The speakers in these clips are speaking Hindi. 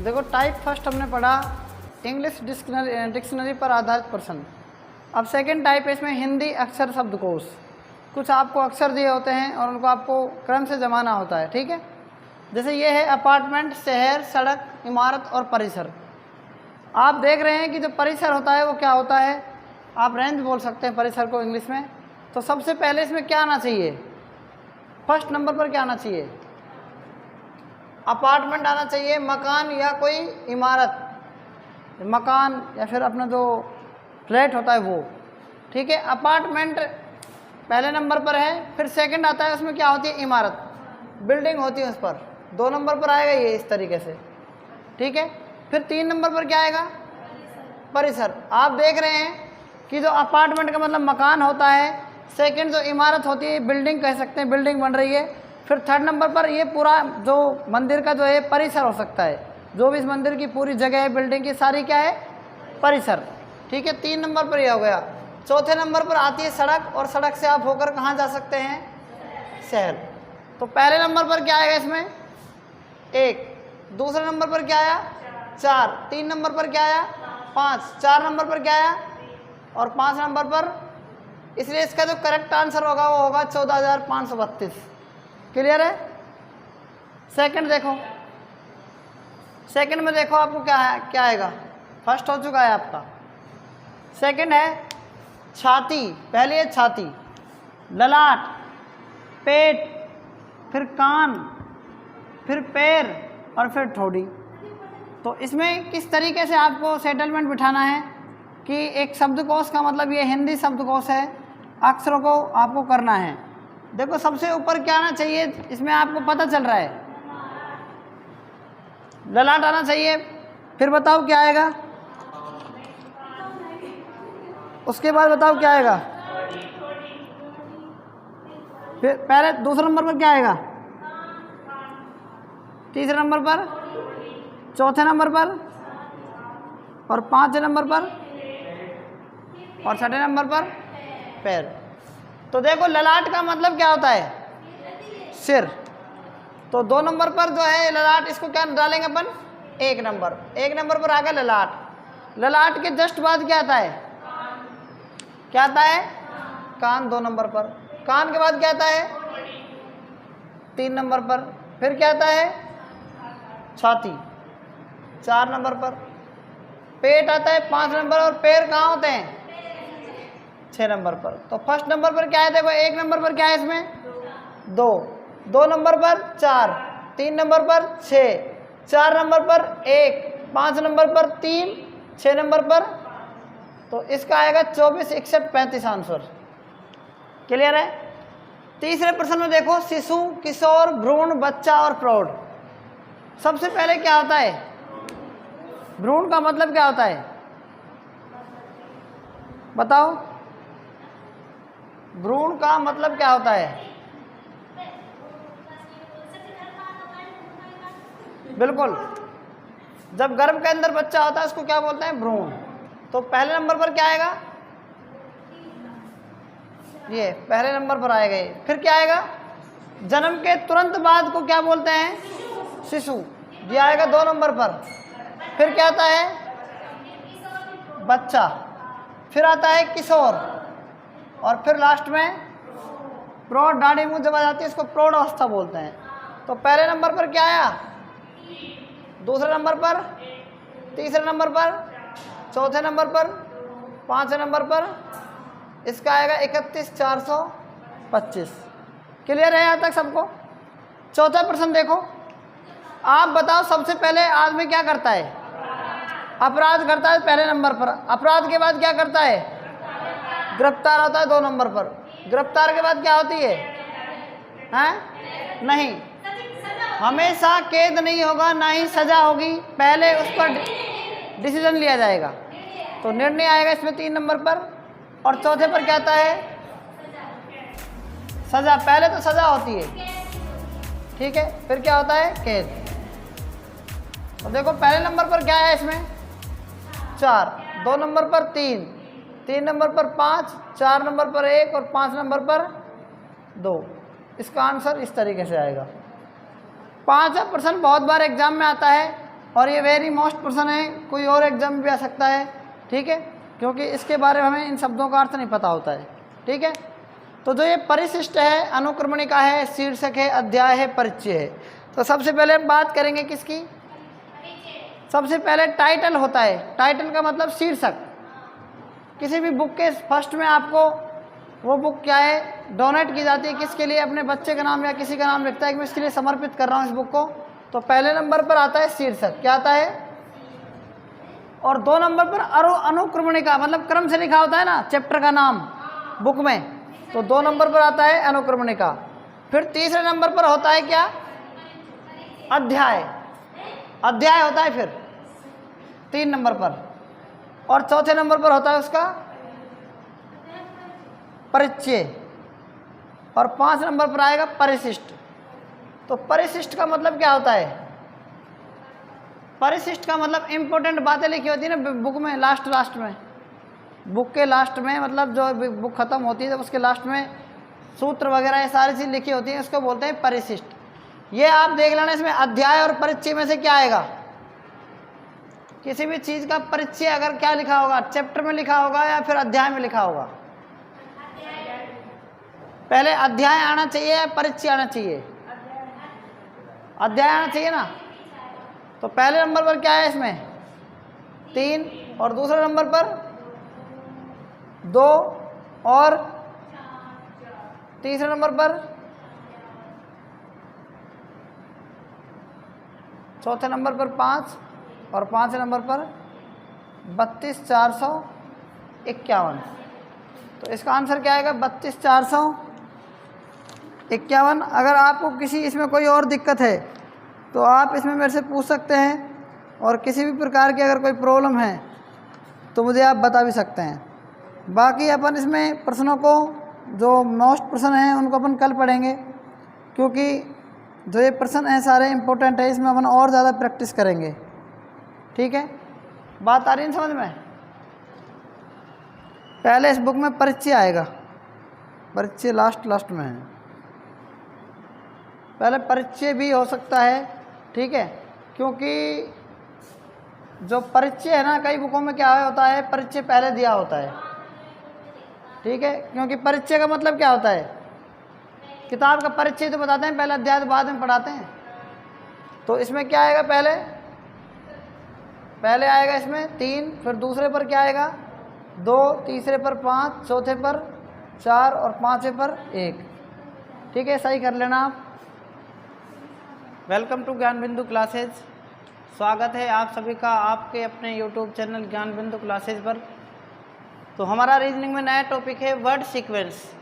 देखो टाइप फर्स्ट हमने पढ़ा इंग्लिश डिक्शनरी पर आधारित प्रश्न। अब सेकंड टाइप है इसमें हिंदी अक्षर शब्दकोश। कुछ आपको अक्षर दिए होते हैं और उनको आपको क्रम से जमाना होता है, ठीक है। जैसे ये है अपार्टमेंट, शहर, सड़क, इमारत और परिसर। आप देख रहे हैं कि जो परिसर होता है वो क्या होता है, आप रेंज बोल सकते हैं परिसर को इंग्लिश में। तो सबसे पहले इसमें क्या आना चाहिए, फर्स्ट नंबर पर क्या आना चाहिए, अपार्टमेंट आना चाहिए, मकान या कोई इमारत, मकान या फिर अपना जो फ्लैट होता है वो, ठीक है। अपार्टमेंट पहले नंबर पर है, फिर सेकंड आता है उसमें क्या होती है, इमारत, बिल्डिंग होती है उस पर, 2 नंबर पर आएगा ये इस तरीके से, ठीक है। फिर 3 नंबर पर क्या आएगा, परिसर। आप देख रहे हैं कि जो अपार्टमेंट का मतलब मकान होता है, सेकंड जो इमारत होती है बिल्डिंग कह सकते हैं, बिल्डिंग बन रही है। फिर थर्ड नंबर पर ये पूरा जो मंदिर का जो है परिसर हो सकता है, जो भी इस मंदिर की पूरी जगह है बिल्डिंग की सारी क्या है, परिसर, ठीक है। 3 नंबर पर यह हो गया। चौथे नंबर पर आती है सड़क, और सड़क से आप होकर कहाँ जा सकते हैं, शहर। तो पहले नंबर पर क्या आएगा इसमें 1, दूसरे नंबर पर क्या आया 4, 3 नंबर पर क्या आया 5, 4 नंबर पर क्या आया और 5 नंबर पर, इसलिए इसका जो करेक्ट आंसर होगा वो होगा 14,532। क्लियर है। सेकंड देखो, सेकंड में देखो आपको क्या है, क्या आएगा, फर्स्ट हो चुका है आपका, सेकंड है छाती। पहले है छाती, ललाट, पेट, फिर कान, फिर पैर और फिर ठोड़ी। तो इसमें किस तरीके से आपको सेटलमेंट बिठाना है कि एक शब्दकोश का मतलब ये हिंदी शब्दकोश है, अक्षरों को आपको करना है। देखो सबसे ऊपर क्या आना चाहिए, इसमें आपको पता चल रहा है ललाट आना चाहिए। फिर बताओ क्या आएगा, उसके बाद बताओ क्या आएगा, फिर पहले दूसरे नंबर पर क्या आएगा, तीसरे नंबर पर, चौथे नंबर पर और 5वें नंबर पर और 6ठे नंबर पर पैर। तो देखो ललाट का मतलब क्या होता है, सिर। तो 2 नंबर पर जो है ललाट, इसको क्या डालेंगे अपन 1 नंबर, 1 नंबर पर आ गया ललाट। ललाट के जस्ट बाद क्या आता है, क्या आता है, कान 2 नंबर पर। कान के बाद क्या आता है 3 नंबर पर। फिर क्या आता है छाती 4 नंबर पर। पेट आता है 5 नंबर और पैर कहाँ होते हैं 6 नंबर पर। तो फर्स्ट नंबर पर क्या है, देखो 1 नंबर पर क्या है इसमें 2, 2 नंबर पर 4, 3 नंबर पर 6, 4 नंबर पर 1, 5 नंबर पर 3, 6 नंबर पर। तो इसका आएगा 24, 61, 35 आंसर। क्लियर है। तीसरे प्रश्न में देखो शिशु, किशोर, भ्रूण, बच्चा और प्रौढ़। सबसे पहले क्या होता है, भ्रूण का मतलब क्या होता है बताओ, भ्रूण का मतलब क्या होता है, बिल्कुल, जब गर्भ के अंदर बच्चा होता है उसको क्या बोलते हैं, भ्रूण। तो पहले नंबर पर क्या आएगा, ये पहले नंबर पर आएगा ये। फिर क्या आएगा, जन्म के तुरंत बाद को क्या बोलते हैं, शिशु, ये आएगा 2 नंबर पर। फिर क्या आता है, बच्चा, फिर आता है किशोर, और फिर लास्ट में प्रौढ़, दाढ़ी मुंह जब आ जाती है इसको प्रौढ़ अवस्था बोलते हैं। तो पहले नंबर पर क्या आया, दूसरे नंबर पर, तीसरे नंबर पर, चौथे नंबर पर, 5वें नंबर पर, इसका आएगा 31,425। क्लियर है यहाँ तक सबको। चौथा प्रश्न देखो, आप बताओ सबसे पहले आदमी क्या करता है, अपराध करता है पहले नंबर पर। अपराध के बाद क्या करता है, गिरफ्तार होता है 2 नंबर पर। गिरफ्तार के बाद क्या होती है, हैं नहीं, हमेशा कैद नहीं होगा, ना ही सजा होगी, पहले उस पर डिसीजन लिया जाएगा। तो निर्णय आएगा इसमें 3 नंबर पर। और चौथे पर क्या आता है, सजा। पहले तो सजा होती है, ठीक है, फिर क्या होता है, कैद। तो देखो पहले नंबर पर क्या है इसमें 4, 2 नंबर पर 3, 3 नंबर पर 5, 4 नंबर पर 1 और 5 नंबर पर 2। इसका आंसर इस तरीके से आएगा। 5वां प्रश्न बहुत बार एग्जाम में आता है और ये वेरी मोस्ट पर्सन है, कोई और एग्जाम भी आ सकता है, ठीक है, क्योंकि इसके बारे में हमें इन शब्दों का अर्थ नहीं पता होता है, ठीक है। तो जो ये परिशिष्ट है, अनुक्रमणिका है, शीर्षक है, अध्याय है, परिचय है। तो सबसे पहले हम बात करेंगे किसकी? सबसे पहले टाइटल होता है। टाइटल का मतलब शीर्षक। किसी भी बुक के फर्स्ट में आपको वो बुक क्या है, डोनेट की जाती है, किसके लिए? अपने बच्चे का नाम या किसी का नाम लिखता है कि मैं इसके लिए समर्पित कर रहा हूँ इस बुक को। तो पहले नंबर पर आता है शीर्षक, क्या आता है? और 2 नंबर पर अनुक्रमणिका, मतलब क्रम से लिखा होता है ना चैप्टर का नाम बुक में, तो 2 नंबर पर आता है अनुक्रमणिका। फिर तीसरे नंबर पर होता है क्या? अध्याय। अध्याय होता है फिर 3 नंबर पर। और चौथे नंबर पर होता है उसका परिचय। और 5 नंबर पर आएगा परिशिष्ट। तो परिशिष्ट का मतलब क्या होता है? परिशिष्ट का मतलब इंपॉर्टेंट बातें लिखी होती है ना बुक में, लास्ट में, बुक के लास्ट में, मतलब जो बुक खत्म होती है जब उसके लास्ट में सूत्र वगैरह ये सारी चीज़ लिखी होती है, उसको बोलते हैं परिशिष्ट। ये आप देख लेना, इसमें अध्याय और परिचय में से क्या आएगा? किसी भी चीज़ का परिचय अगर क्या लिखा होगा, चैप्टर में लिखा होगा या फिर अध्याय में लिखा होगा? पहले अध्याय आना चाहिए या परिचय आना चाहिए? अध्याय आना चाहिए ना। तो पहले नंबर पर क्या है इसमें? 3, और दूसरे नंबर पर 2, और तीसरे नंबर पर, चौथे नंबर पर 5, और 5वें नंबर पर 32,451। तो इसका आंसर क्या आएगा? 32,451। अगर आपको किसी इसमें कोई और दिक्कत है तो आप इसमें मेरे से पूछ सकते हैं, और किसी भी प्रकार की अगर कोई प्रॉब्लम है तो मुझे आप बता भी सकते हैं। बाकी अपन इसमें प्रश्नों को, जो मोस्ट प्रश्न हैं उनको अपन कल पढ़ेंगे, क्योंकि जो ये प्रश्न हैं सारे इम्पोर्टेंट है, इसमें अपन और ज़्यादा प्रैक्टिस करेंगे, ठीक है। बात आ रही है समझ में? पहले इस बुक में परिचय आएगा, परिचय लास्ट में है। पहले परिचय भी हो सकता है, ठीक है, क्योंकि जो परिचय है ना, कई बुकों में क्या होता है, परिचय पहले दिया होता है, ठीक है, क्योंकि परिचय का मतलब क्या होता है? किताब का परिचय तो बताते हैं पहले, अध्याय तो बाद में पढ़ाते हैं। तो इसमें क्या आएगा? पहले आएगा इसमें 3, फिर दूसरे पर क्या आएगा? 2, तीसरे पर 5, चौथे पर 4, और 5वें पर 1, ठीक है। सही कर लेना आप। वेलकम टू ज्ञान बिंदु क्लासेज। स्वागत है आप सभी का आपके अपने यूट्यूब चैनल ज्ञान बिंदु क्लासेज पर। तो हमारा रीजनिंग में नया टॉपिक है वर्ड सीक्वेंस।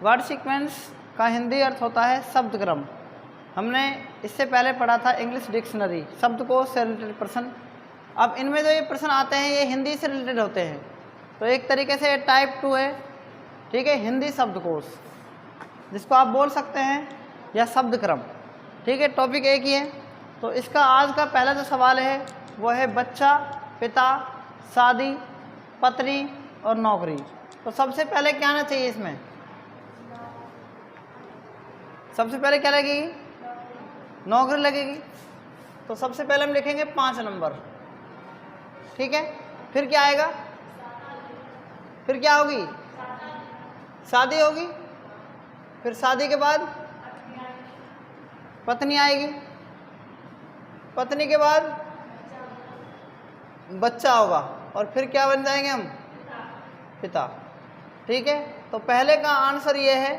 वर्ड सीक्वेंस का हिंदी अर्थ होता है शब्दक्रम। हमने इससे पहले पढ़ा था इंग्लिश डिक्शनरी, शब्दकोश से रिलेटेड प्रश्न। अब इनमें जो ये प्रश्न आते हैं ये हिंदी से रिलेटेड होते हैं, तो एक तरीके से टाइप 2 है, ठीक है, हिंदी शब्दकोश, जिसको आप बोल सकते हैं, या शब्दक्रम, ठीक है। टॉपिक एक ही है। तो इसका आज का पहला जो सवाल है वो है बच्चा, पिता, शादी, पत्नी और नौकरी। तो सबसे पहले क्या आना चाहिए इसमें? सबसे पहले क्या लगेगी? नौकरी लगेगी। तो सबसे पहले हम लिखेंगे 5 नंबर, ठीक है। फिर क्या आएगा? फिर क्या होगी? शादी होगी। फिर शादी के बाद पत्नी आएगी। पत्नी के बाद बच्चा होगा, और फिर क्या बन जाएंगे हम? पिता, ठीक है। तो पहले का आंसर ये है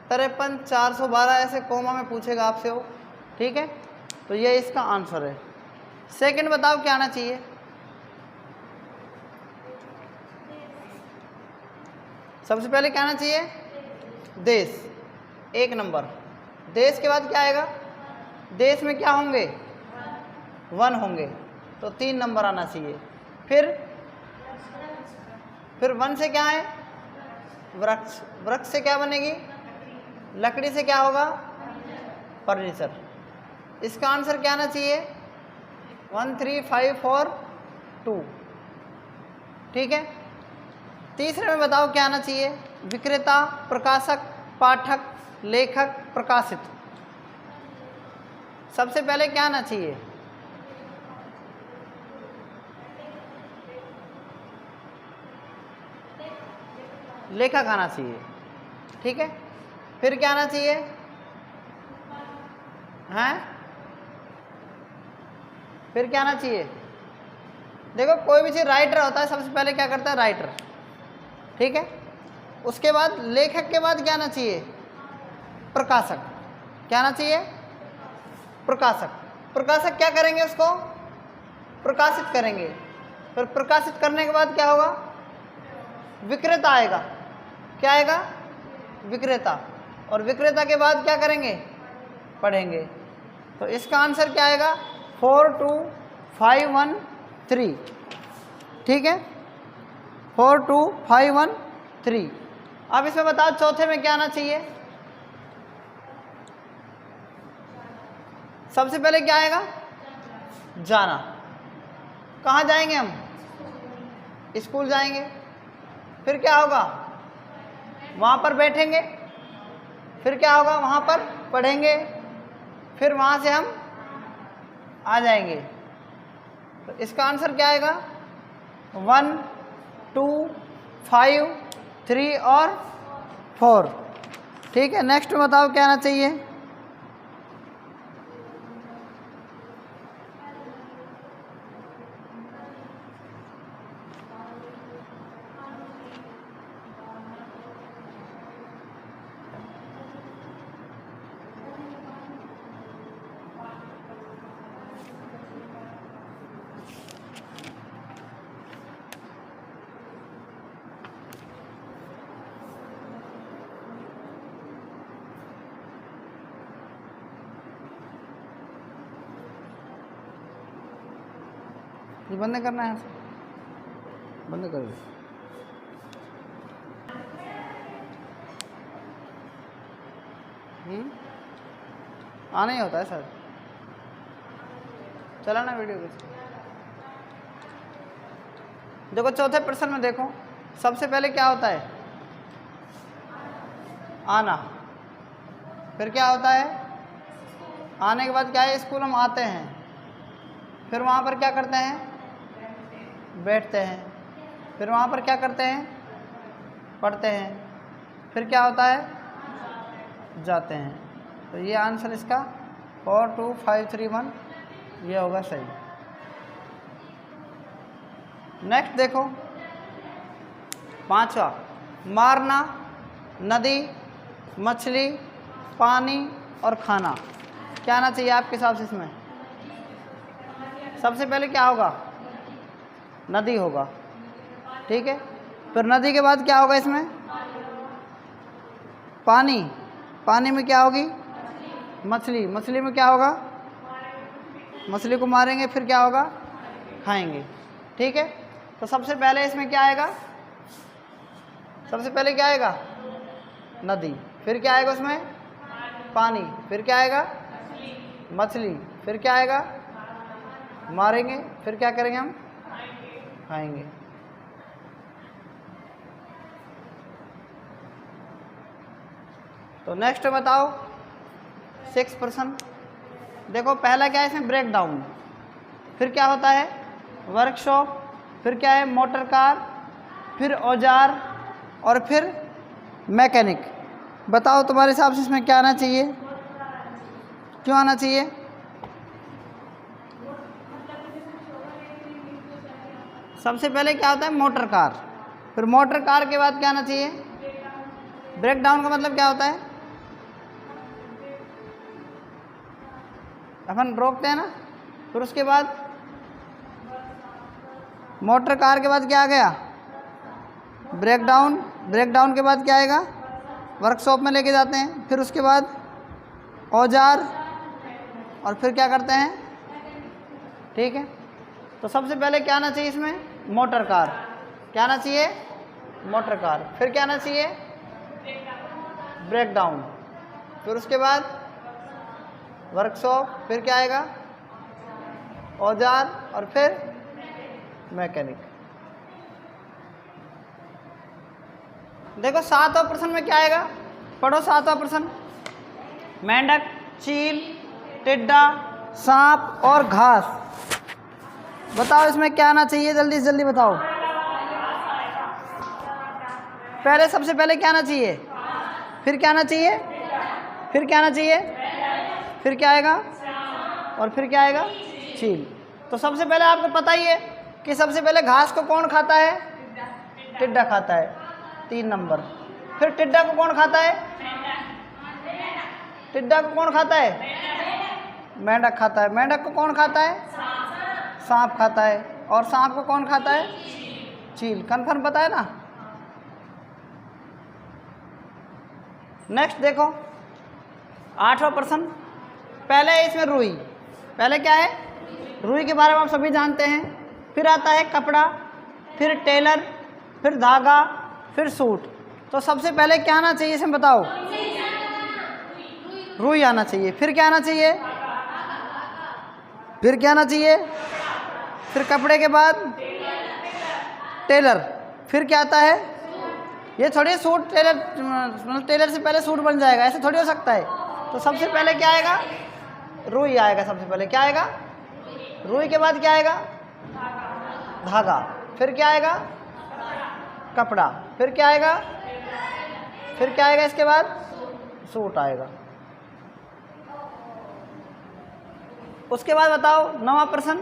53,412, ऐसे कोमा में पूछेगा आपसे वो, ठीक है। तो ये इसका आंसर है। सेकंड बताओ क्या आना चाहिए? सबसे पहले क्या आना चाहिए? देश, 1 नंबर। देश के बाद क्या आएगा? देश में क्या होंगे? 1 होंगे, तो 3 नंबर आना चाहिए। फिर 1 से क्या है? वृक्ष। वृक्ष से क्या बनेगी? लकड़ी से क्या होगा? फर्नीचर। इसका आंसर क्या आना चाहिए? 1, 3, 5, 4, 2, ठीक है। तीसरे में बताओ क्या आना चाहिए? विक्रेता, प्रकाशक, पाठक, लेखक, प्रकाशित। सबसे पहले क्या आना चाहिए? लेखक आना चाहिए। ठीक है, फिर क्या आना चाहिए? हैं? फिर क्या आना चाहिए? देखो कोई भी चीज़ राइटर होता है, सबसे पहले क्या करता है? राइटर। ठीक है, उसके बाद लेखक के बाद क्या आना चाहिए? प्रकाशक। क्या आना चाहिए? प्रकाशक। प्रकाशक क्या करेंगे? उसको प्रकाशित करेंगे। फिर प्रकाशित करने के बाद क्या होगा? विक्रेता आएगा। क्या आएगा? विक्रेता। और विक्रेता के बाद क्या करेंगे? पढ़ेंगे। तो इसका आंसर क्या आएगा? 42513। ठीक है, 42513। अब इसमें बताओ चौथे में क्या आना चाहिए? सबसे पहले क्या आएगा? जाना। कहाँ जाएंगे हम? स्कूल जाएंगे। फिर क्या होगा? वहाँ पर बैठेंगे। फिर क्या होगा? वहाँ पर पढ़ेंगे। फिर वहाँ से हम आ जाएंगे। तो इसका आंसर क्या आएगा? 1 2 5 3 और 4। ठीक है, नेक्स्ट बताओ क्या आना चाहिए? ये बंद करना है, बंद कर दो। आना ही होता है सर, चलाना वीडियो कुछ। देखो चौथे प्रश्न में देखो, सबसे पहले क्या होता है? आना। फिर क्या होता है? आने के बाद क्या है? स्कूल हम आते हैं। फिर वहाँ पर क्या करते हैं? बैठते हैं। फिर वहाँ पर क्या करते हैं? पढ़ते हैं। फिर क्या होता है? जाते हैं। तो ये आंसर इसका 42531 ये होगा सही। नेक्स्ट देखो, पांचवा, मारना, नदी, मछली, पानी और खाना। क्या आना चाहिए आपके हिसाब से इसमें? सबसे पहले क्या होगा? नदी होगा। ठीक है, फिर नदी के बाद क्या होगा इसमें? पानी। पानी में क्या होगी? मछली। मछली में क्या होगा? मछली को मारेंगे। फिर क्या होगा? खाएंगे। ठीक है, तो सबसे पहले इसमें क्या आएगा? सबसे पहले क्या आएगा? नदी। फिर क्या आएगा उसमें? पानी। फिर क्या आएगा? मछली। फिर क्या आएगा? मारेंगे। फिर क्या करेंगे हम? खाएंगे। तो नेक्स्ट बताओ 6%। देखो पहला क्या है इसमें? Break down. फिर क्या होता है? वर्कशॉप। फिर क्या है? Motor car. फिर औजार और फिर मैकेनिक। बताओ तुम्हारे हिसाब से इसमें क्या आना चाहिए? क्यों आना चाहिए? सबसे पहले क्या होता है? Motor car. फिर मोटर कार के बाद क्या आना चाहिए? ब्रेक डाउन का मतलब क्या होता है? अपन रोकते हैं ना। फिर उसके बाद मोटर कार के बाद क्या आ गया? Break down. ब्रेक डाउन के बाद क्या आएगा? वर्कशॉप में लेके जाते हैं। फिर उसके बाद औजार और फिर क्या करते हैं? ठीक है, तो सबसे पहले क्या आना चाहिए इसमें? Motor car. क्या आना चाहिए? Motor car. फिर क्या आना चाहिए? Break down. फिर उसके बाद वर्कशॉप। फिर क्या आएगा? औजार और फिर मैकेनिक। देखो 7वां प्रश्न में क्या आएगा? पढ़ो 7वां प्रश्न। मेंढक, चील, टिड्डा, सांप और घास। बताओ इसमें क्या आना चाहिए? जल्दी से जल्दी बताओ। पहले सबसे पहले क्या आना चाहिए, फिर क्या आना चाहिए, फिर क्या आना चाहिए, फिर क्या आएगा, और फिर क्या आएगा, चील। तो सबसे पहले आपको पता ही है कि सबसे पहले घास को कौन खाता है, टिड्डा खाता है, 3 नंबर। फिर टिड्डा को कौन खाता है, टिड्डा को कौन खाता है, मेंढक खाता है। मेंढक को कौन खाता है, सांप खाता है। और सांप को कौन खाता है, चील। कन्फर्म पता है ना। नेक्स्ट देखो 8वां प्रश्न। पहले है इसमें रुई, पहले क्या है, रुई के बारे में आप सभी जानते हैं। फिर आता है कपड़ा, फिर टेलर, फिर धागा, फिर सूट। तो सबसे पहले क्या आना चाहिए इसमें बताओ, रुई आना चाहिए। फिर क्या आना चाहिए, फिर क्या आना चाहिए, फिर कपड़े के बाद टेलर, फिर क्या आता है, ये थोड़ी सूट, टेलर से पहले सूट बन जाएगा, ऐसे थोड़ी हो सकता है। तो सबसे पहले क्या आएगा, रुई आएगा। सबसे पहले क्या आएगा, रुई के बाद क्या आएगा, धागा। फिर क्या आएगा, कपड़ा। फिर क्या आएगा, फिर क्या आएगा, इसके बाद सूट आएगा। उसके बाद बताओ 9वां प्रश्न।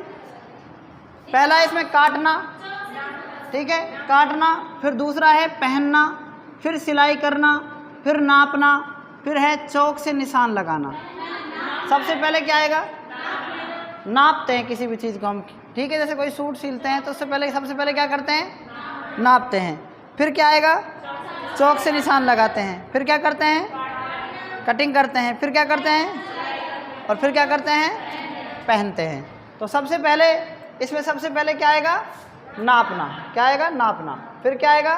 पहला इसमें काटना, ठीक है, काटना। फिर दूसरा है पहनना, फिर सिलाई करना, फिर नापना, फिर है चौक से निशान लगाना। सबसे पहले क्या आएगा, नापते हैं किसी भी चीज़ को हम, ठीक है। जैसे कोई सूट सिलते हैं तो उससे पहले सबसे पहले क्या करते हैं, नापते हैं। फिर क्या आएगा, चौक से निशान लगाते हैं। फिर क्या करते हैं, कटिंग करते हैं। फिर क्या करते हैं, और फिर क्या करते हैं, पहनते हैं। तो सबसे पहले इसमें सबसे पहले क्या आएगा, नापना। क्या आएगा, नापना। फिर क्या आएगा,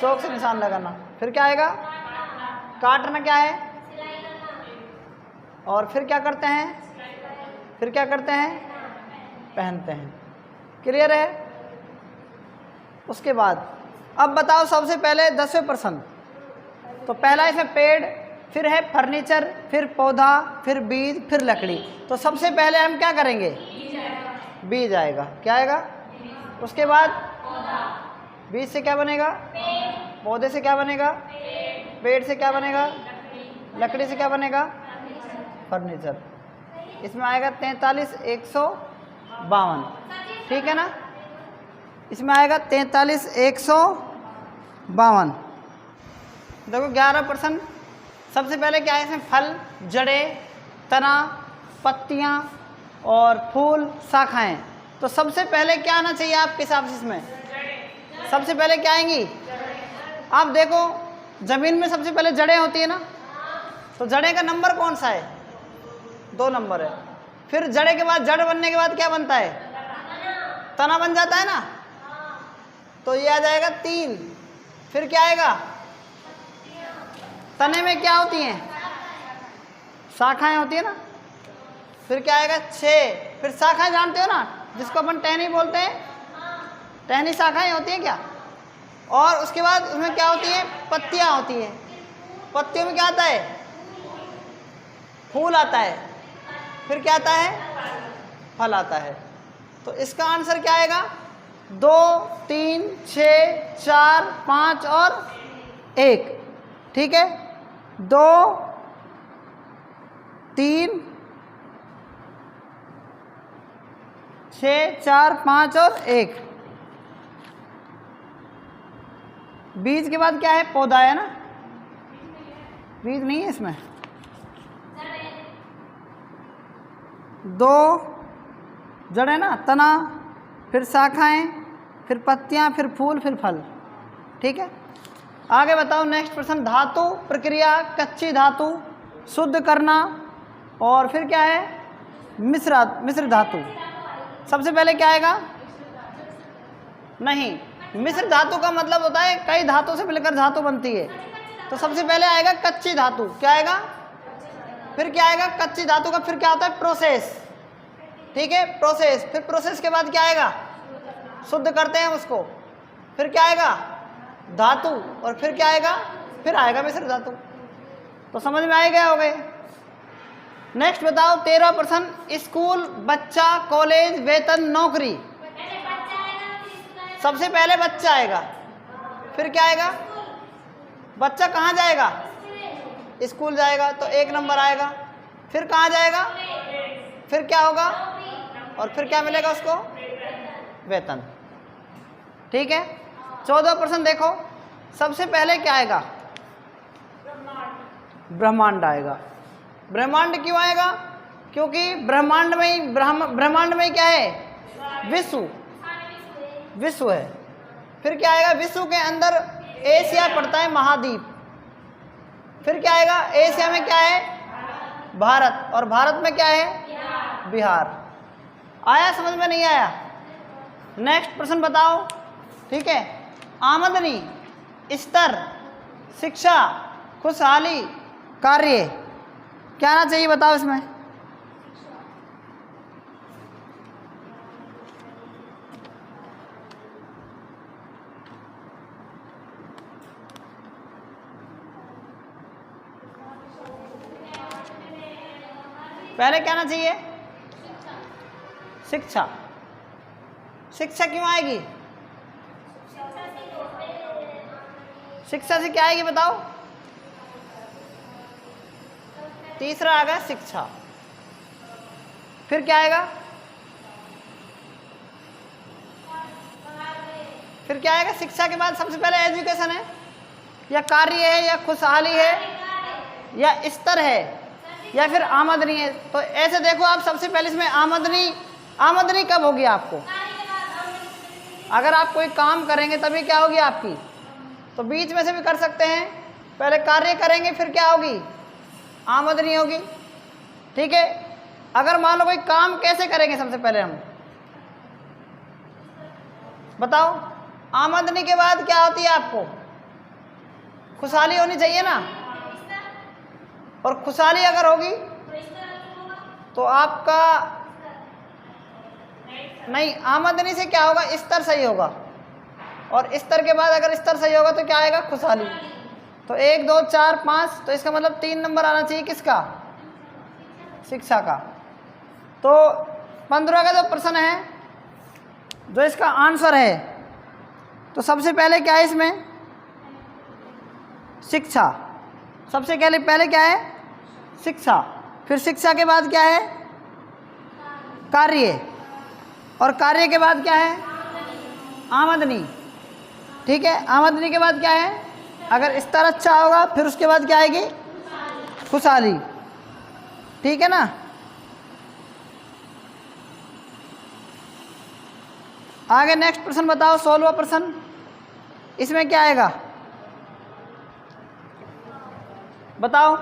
चौक से निशान लगाना। फिर क्या आएगा, काटना क्या है, और फिर क्या करते हैं, फिर क्या करते हैं, पहनते हैं। क्लियर है। उसके बाद अब बताओ सबसे पहले 10वें प्रश्न। तो पहला इसमें पेड़, फिर है फर्नीचर, फिर पौधा, फिर बीज, फिर लकड़ी। तो सबसे पहले हम क्या करेंगे, बीज आएगा। क्या आएगा, उसके बाद बीज से क्या बनेगा, पौधे से क्या बनेगा, पेड़ से क्या बनेगा, लकड़ी से क्या बनेगा, फर्नीचर। इसमें आएगा 43,152, ठीक है ना। इसमें आएगा 43,152। देखो 11%। सबसे पहले क्या है इसमें, फल, जड़ें, तना, पत्तियां और फूल, शाखाएं। तो सबसे पहले क्या आना चाहिए आपके हिसाब से, इसमें सबसे पहले क्या आएंगी, आप देखो जमीन में सबसे पहले जड़ें होती है ना, तो जड़ें का नंबर कौन सा है, 2 नंबर है। फिर जड़े के बाद, जड़ बनने के बाद क्या बनता है, तना बन जाता है ना, तो ये आ जाएगा 3। फिर क्या आएगा, तने में क्या होती हैं, शाखाएं होती है ना। फिर क्या आएगा 6। फिर शाखाएं जानते हो ना, जिसको अपन टहनी बोलते हैं, टहनी शाखाएं होती हैं क्या। और उसके बाद उसमें क्या होती है, पत्तियां होती हैं। पत्तियों में क्या आता है, फूल आता है। फिर क्या आता है, फल आता है। तो इसका आंसर क्या आएगा, 2, 3, 6, 4, 5 और 1, ठीक है। 2, 3, 6, 4, 5 और 1। बीज के बाद क्या है, पौधा है ना, बीज नहीं है इसमें। 2 जड़ है ना, तना, फिर शाखाएं, फिर पत्तियां, फिर फूल, फिर फल, ठीक है। आगे बताओ नेक्स्ट प्रश्न। धातु प्रक्रिया, कच्ची धातु, शुद्ध करना, और फिर क्या है, मिश्र धातु। सबसे पहले क्या आएगा, नहीं, मिश्र धातु का मतलब होता है कई धातु से मिलकर धातु बनती है। तो सबसे पहले आएगा कच्ची धातु। क्या आएगा, फिर क्या आएगा, कच्ची धातु का फिर क्या होता है, प्रोसेस, ठीक है, प्रोसेस। फिर प्रोसेस के बाद क्या आएगा, शुद्ध करते हैं उसको। फिर क्या आएगा, धातु, और फिर क्या आएगा, फिर आएगा मिश्र धातु। तो समझ में आ गया हो गए। नेक्स्ट बताओ 13वां प्रश्न। स्कूल, बच्चा, कॉलेज, वेतन, नौकरी। सबसे पहले बच्चा आएगा, फिर क्या आएगा, बच्चा कहाँ जाएगा? स्कूल जाएगा, तो 1 नंबर आएगा। फिर कहाँ जाएगा? फिर क्या होगा? और फिर क्या मिलेगा उसको? वेतन। ठीक है। 14% देखो, सबसे पहले क्या आएगा? ब्रह्मांड आएगा। ब्रह्मांड क्यों आएगा? क्योंकि ब्रह्मांड में ही क्या है? विश्व है। फिर क्या आएगा? विश्व के अंदर एशिया पड़ता है महाद्वीप। फिर क्या आएगा? एशिया में क्या है? भारत, और भारत में क्या है? बिहार। आया समझ में? नहीं आया? नेक्स्ट प्रश्न बताओ। ठीक है। आमदनी, स्तर, शिक्षा, खुशहाली, कार्य, क्या आना चाहिए बताओ इसमें? पहले क्या आना चाहिए? शिक्षा। शिक्षा क्यों आएगी? शिक्षा से क्या आएगी बताओ? तीसरा आ गया शिक्षा। फिर क्या आएगा? फिर क्या आएगा? शिक्षा के बाद सबसे पहले एजुकेशन है, या कार्य है, या खुशहाली है, या स्तर है, या फिर आमदनी है। तो ऐसे देखो आप, सबसे पहले इसमें आमदनी कब होगी आपको? अगर आप कोई काम करेंगे तभी क्या होगी आपकी? तो बीच में से भी कर सकते हैं। पहले कार्य करेंगे, फिर क्या होगी? आमदनी होगी। ठीक है। अगर मान लो कोई काम कैसे करेंगे, सबसे पहले हम बताओ। आमदनी के बाद क्या होती है आपको? खुशहाली होनी चाहिए ना। और खुशहाली अगर होगी तो आपका नहीं, आमदनी से क्या होगा? स्तर सही होगा। और स्तर के बाद अगर स्तर सही होगा तो क्या आएगा? खुशहाली। तो 1 2 4 5, तो इसका मतलब 3 नंबर आना चाहिए किसका? शिक्षा का। तो 15 का जो प्रश्न है, जो इसका आंसर है, तो सबसे पहले क्या है इसमें? शिक्षा। सबसे पहले क्या है? शिक्षा। फिर शिक्षा के बाद क्या है? कार्य। और कार्य के बाद क्या है? आमदनी। ठीक है। आमदनी के बाद क्या है? अगर स्तर अच्छा होगा फिर उसके बाद क्या आएगी? खुशहाली। ठीक है ना। आगे नेक्स्ट प्रश्न बताओ, 16वां प्रश्न। इसमें क्या आएगा बताओ?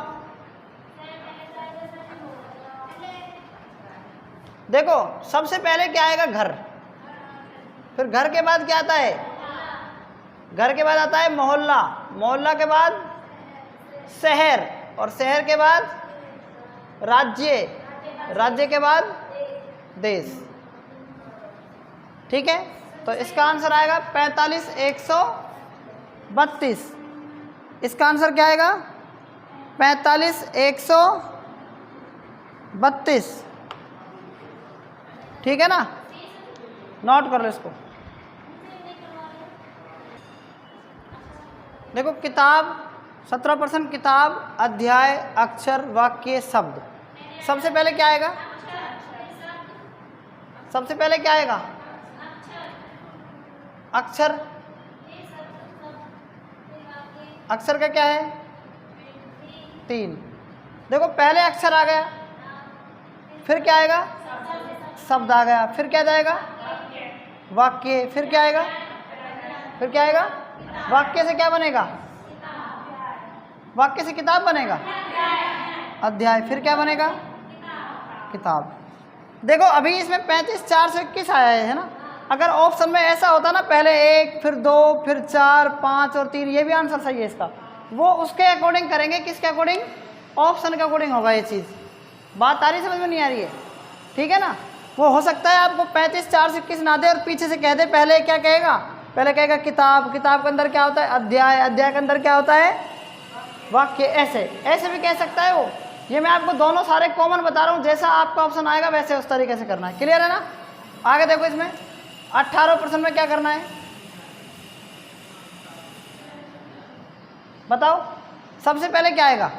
देखो, सबसे पहले क्या आएगा? घर। फिर घर के बाद क्या आता है? घर के बाद आता है मोहल्ला। मोहल्ला के बाद शहर, और शहर के बाद राज्य, राज्य के बाद देश। ठीक है। तो इसका आंसर आएगा 45 132। इसका आंसर क्या आएगा? 45 132। ठीक है ना। नोट कर लो इसको। देखो, किताब 17%, किताब, अध्याय, अक्षर, वाक्य, शब्द। सबसे पहले क्या आएगा? सबसे पहले क्या आएगा? अक्षर। अक्षर का क्या है? 3। देखो, पहले अक्षर आ गया, फिर क्या आएगा? शब्द आ गया, फिर क्या जाएगा? वाक्य। फिर क्या आएगा? फिर क्या आएगा? वाक्य से क्या बनेगा? वाक्य से किताब बनेगा, अध्याय। फिर क्या बनेगा? किताब। देखो, अभी इसमें 35 421 आया है ना। अगर ऑप्शन में ऐसा होता ना, पहले 1 फिर 2 फिर 4 5 और 3, ये भी आंसर सही है इसका। वो उसके अकॉर्डिंग करेंगे। किसके अकॉर्डिंग? ऑप्शन के अकॉर्डिंग होगा ये चीज़। बात आ रही, समझ में नहीं आ रही है? ठीक है ना। वो हो सकता है आपको 35 421 ना दे और पीछे से कह दे। पहले क्या कहेगा? पहले कहेगा किताब। किताब के अंदर क्या होता है? अध्याय। अध्याय के अंदर क्या होता है? वाक्य। ऐसे भी कह सकता है वो। ये मैं आपको दोनों सारे कॉमन बता रहा हूँ। जैसा आपका ऑप्शन आएगा वैसे उस तरीके से करना है। क्लियर है ना। आगे देखो, इसमें 18% में क्या करना है बताओ सबसे पहले क्या आएगा?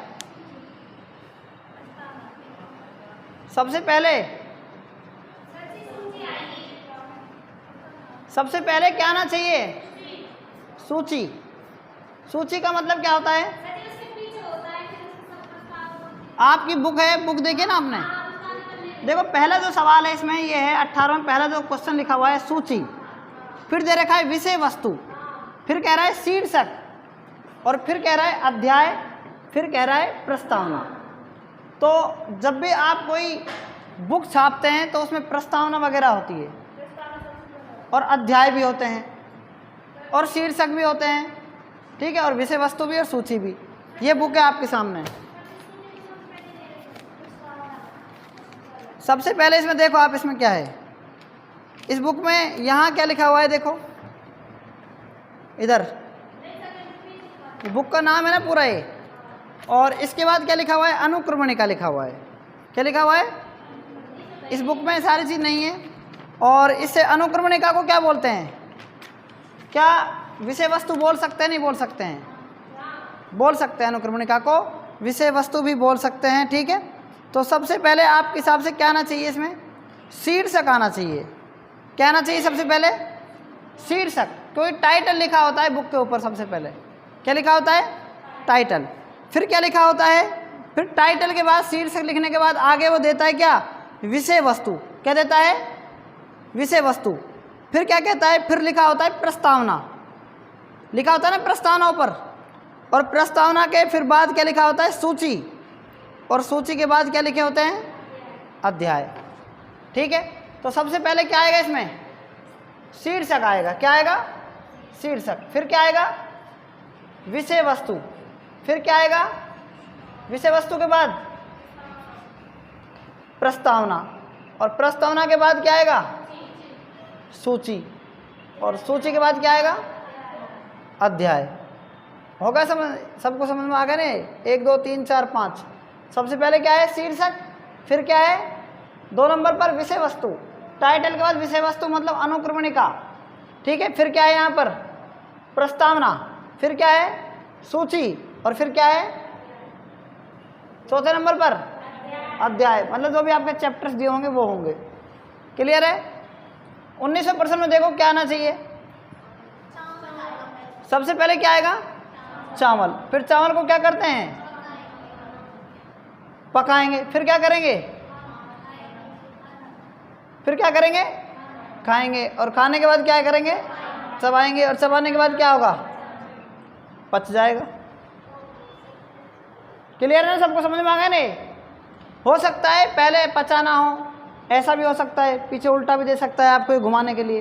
सबसे पहले क्या आना चाहिए? सूची। सूची का मतलब क्या होता है? आपकी बुक है, बुक देखिए ना आपने, देखो पहला जो सवाल है इसमें ये है 18 में पहला जो क्वेश्चन लिखा हुआ है सूची, फिर दे रखा है विषय वस्तु, फिर कह रहा है शीर्षक, और फिर कह रहा है अध्याय, फिर कह रहा है प्रस्तावना। तो जब भी आप कोई बुक छापते हैं तो उसमें प्रस्तावना वगैरह होती है, और अध्याय भी होते हैं, और शीर्षक भी होते हैं, ठीक है, और विषय वस्तु भी और सूची भी। ये बुक है आपके सामने। सबसे पहले इसमें देखो आप, इसमें क्या है इस बुक में, यहाँ क्या लिखा हुआ है देखो इधर, बुक का नाम है ना पूरा ये, और इसके बाद क्या लिखा हुआ है? अनुक्रमणिका लिखा हुआ है। क्या लिखा हुआ है? इस बुक में सारी चीज़ नहीं है, और इससे अनुक्रमणिका को क्या बोलते हैं? क्या विषय वस्तु बोल सकते हैं? नहीं बोल सकते हैं? बोल सकते हैं, अनुक्रमणिका को विषय वस्तु भी बोल सकते हैं, ठीक है। तो सबसे पहले आपके हिसाब से क्या आना चाहिए इसमें? शीर्षक आना चाहिए। क्या आना चाहिए सबसे पहले? शीर्षक। कोई टाइटल लिखा होता है बुक के ऊपर, सबसे पहले क्या लिखा होता है? टाइटल। फिर क्या लिखा होता है? फिर टाइटल के बाद शीर्षक लिखने के बाद आगे वो देता है क्या? विषय वस्तु। क्या देता है? विषय वस्तु। फिर क्या कहता है? फिर लिखा होता है प्रस्तावना, लिखा होता है ना प्रस्तावना ऊपर, और प्रस्तावना के फिर बाद क्या लिखा होता है? सूची, और सूची के बाद क्या लिखे होते हैं? अध्याय, ठीक है। तो सबसे पहले क्या आएगा इसमें? शीर्षक आएगा। क्या आएगा? शीर्षक। फिर क्या आएगा? विषय वस्तु। फिर क्या आएगा? विषय वस्तु के बाद प्रस्तावना, और प्रस्तावना के बाद क्या आएगा? सूची, और सूची के बाद क्या आएगा? अध्याय। होगा समझ? सबको समझ में आ गया नहीं? 1 2 3 4 5। सबसे पहले क्या है? शीर्षक। फिर क्या है? 2 नंबर पर विषय वस्तु। टाइटल के बाद विषय वस्तु मतलब अनुक्रमणिका, ठीक है। फिर क्या है यहाँ पर? प्रस्तावना। फिर क्या है? सूची, और फिर क्या है? चौथे नंबर पर अध्याय, मतलब जो भी आपके चैप्टर्स दिए होंगे वो होंगे। क्लियर है? 1900% में देखो क्या आना चाहिए? सबसे पहले क्या आएगा? चावल। फिर चावल को क्या करते हैं? पकाएंगे। फिर क्या करेंगे? फिर क्या करेंगे? खाएंगे। और खाने के बाद क्या करेंगे? चबाएंगे। और चबाने के बाद क्या होगा? पच जाएगा। क्लियर है? सबको समझ में आ गया नहीं? हो सकता है पहले पचाना हो, ऐसा भी हो सकता है, पीछे उल्टा भी दे सकता है आपको घुमाने के लिए,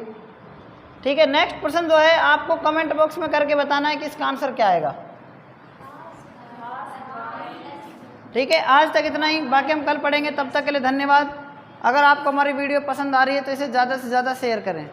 ठीक है। नेक्स्ट प्रश्न जो है आपको कमेंट बॉक्स में करके बताना है कि इसका आंसर क्या आएगा, ठीक है। आज तक इतना ही, बाकी हम कल पढ़ेंगे। तब तक के लिए धन्यवाद। अगर आपको हमारी वीडियो पसंद आ रही है तो इसे ज़्यादा से ज़्यादा शेयर करें।